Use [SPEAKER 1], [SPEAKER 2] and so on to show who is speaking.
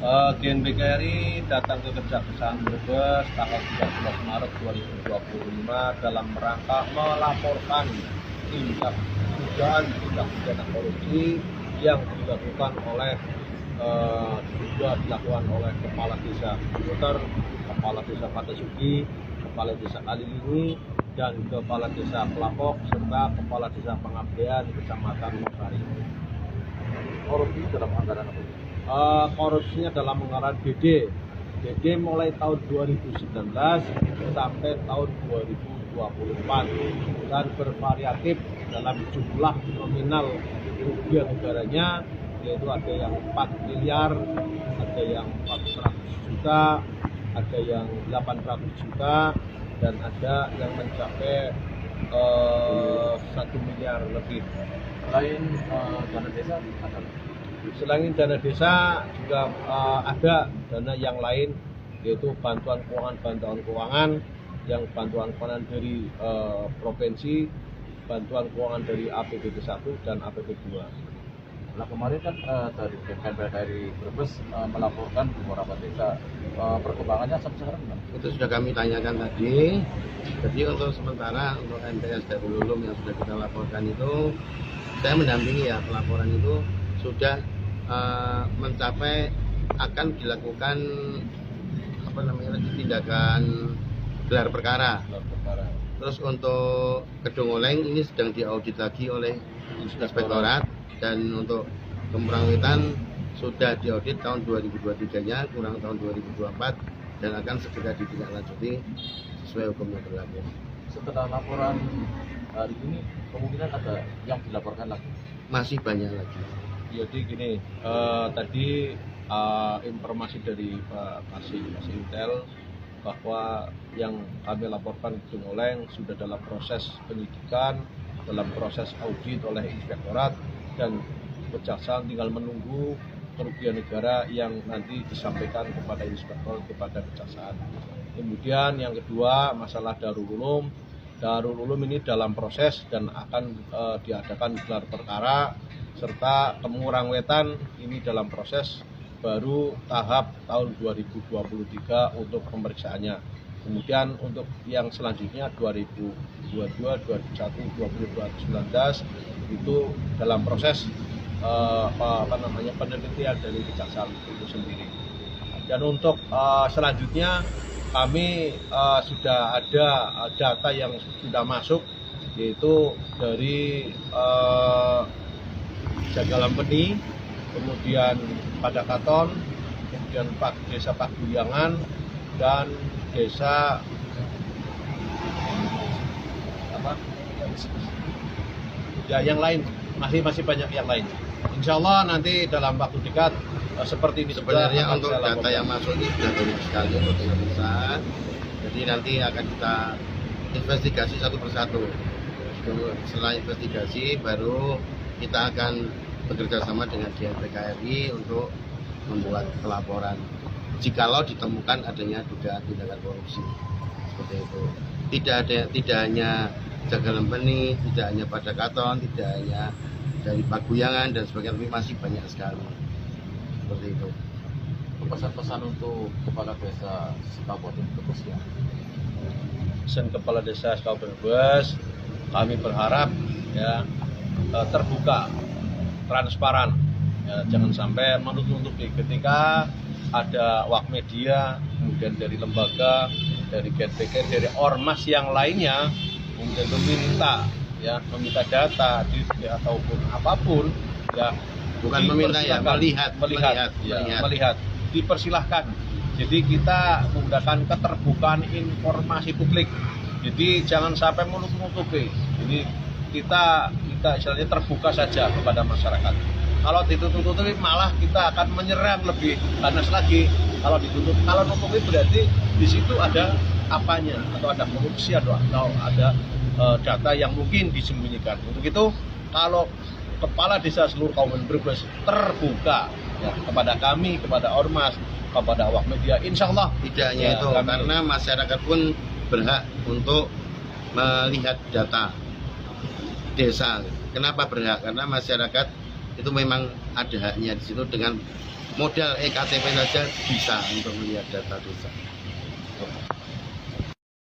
[SPEAKER 1] GNPKRI datang ke Kejaksaan Brebes tanggal 13 Maret 2025 dalam rangka melaporkan dugaan tindak pidana korupsi yang dilakukan oleh Kepala Desa Puter, Kepala Desa Patasugi, Kepala Desa Kalilingi, dan Kepala Desa Pelapok serta Kepala Desa Pengabdian Kecamatan Mosari.
[SPEAKER 2] Korupsi dalam anggaran apa?
[SPEAKER 1] Korupsinya dalam anggaran DD mulai tahun 2019 sampai tahun 2024 dan bervariatif dalam jumlah nominal kerugian negaranya, yaitu ada yang 4 miliar, ada yang 400 juta, ada yang 800 juta, dan ada yang mencapai 1 miliar lebih.
[SPEAKER 2] Selain dana desa ada?
[SPEAKER 1] Selain dana desa juga ada dana yang lain, yaitu bantuan keuangan yang bantuan keuangan dari provinsi, bantuan keuangan dari APBD 1 dan APBD 2.
[SPEAKER 2] Nah, kemarin kan dari GNPKRI Brebes melaporkan beberapa desa, perkembangannya sampai sekarang gimana?
[SPEAKER 3] Itu sudah kami tanyakan tadi. Jadi untuk sementara untuk MTS Darul Ulum yang sudah kita laporkan itu, saya mendampingi ya, pelaporan itu sudah mencapai akan dilakukan tindakan gelar perkara. Terus untuk Kedung Oleng ini sedang diaudit lagi oleh Inspektorat, dan untuk Kemurangwetan sudah diaudit tahun 2023-nya, kurang tahun 2024, dan akan segera ditindaklanjuti sesuai hukum yang berlaku.
[SPEAKER 2] Setelah laporan hari ini, kemungkinan ada yang dilaporkan lagi?
[SPEAKER 3] Masih banyak lagi.
[SPEAKER 1] Jadi gini, tadi informasi dari Pak Kasih Intel bahwa yang kami laporkan di Kedung Oleng sudah dalam proses penyidikan, dalam proses audit oleh Inspektorat, dan Kejaksaan tinggal menunggu kerugian negara yang nanti disampaikan kepada Inspektor, kepada Kejaksaan. Kemudian yang kedua, masalah Darul Ulum. Darul Ulum ini dalam proses dan akan diadakan gelar perkara, serta Kemurangwetan ini dalam proses, baru tahap tahun 2023 untuk pemeriksaannya. Kemudian untuk yang selanjutnya 2022, 2021, 2019 itu dalam proses penelitian dari Kejaksaan itu sendiri. Dan untuk selanjutnya kami sudah ada data yang sudah masuk, yaitu dari Jagalampeni, kemudian Padakaton, kemudian Desa Paguyangan, dan Desa yang lain, masih banyak yang lain. Insya Allah nanti dalam waktu dekat seperti ini.
[SPEAKER 3] Sebenarnya untuk data yang masuk ini sudah banyak sekali untuk desa. Jadi nanti akan kita investigasi satu persatu. Setelah investigasi baru kita akan bekerja sama dengan GNPKRI untuk membuat pelaporan jikalau ditemukan adanya dugaan tindakan korupsi seperti itu. Tidak hanya Jagalampeni, tidak hanya Padakaton, tidak hanya dari Paguyangan dan sebagainya, tapi masih banyak sekali seperti itu.
[SPEAKER 2] Pesan-pesan untuk kepala desa Kabupaten Brebes ya.
[SPEAKER 1] Pesan kepala desa Kabupaten Brebes, kami berharap ya terbuka, transparan, ya, jangan sampai menutup-nutupi ketika ada awak media, kemudian dari lembaga, dari GNPKRI, dari ormas yang lainnya, kemudian meminta data ataupun apapun, ya
[SPEAKER 3] bukan meminta ya, melihat,
[SPEAKER 1] dipersilahkan. Jadi kita menggunakan keterbukaan informasi publik. Jadi jangan sampai menutup-nutupi. Jadi kita istilahnya terbuka saja kepada masyarakat. Kalau ditutup-tutupi malah kita akan menyerang lebih panas lagi. Kalau nutupi berarti di situ ada apanya, atau ada korupsi, atau ada data yang mungkin disembunyikan. Untuk itu, kalau kepala desa seluruh Kabupaten Brebes terbuka ya, kepada kami, kepada ormas, kepada awak media, insya Allah.
[SPEAKER 3] Tidak hanya itu, karena masyarakat pun berhak untuk melihat data desa. Kenapa berhak? Karena masyarakat itu memang ada haknya di situ dengan modal EKTP saja bisa untuk melihat data desa.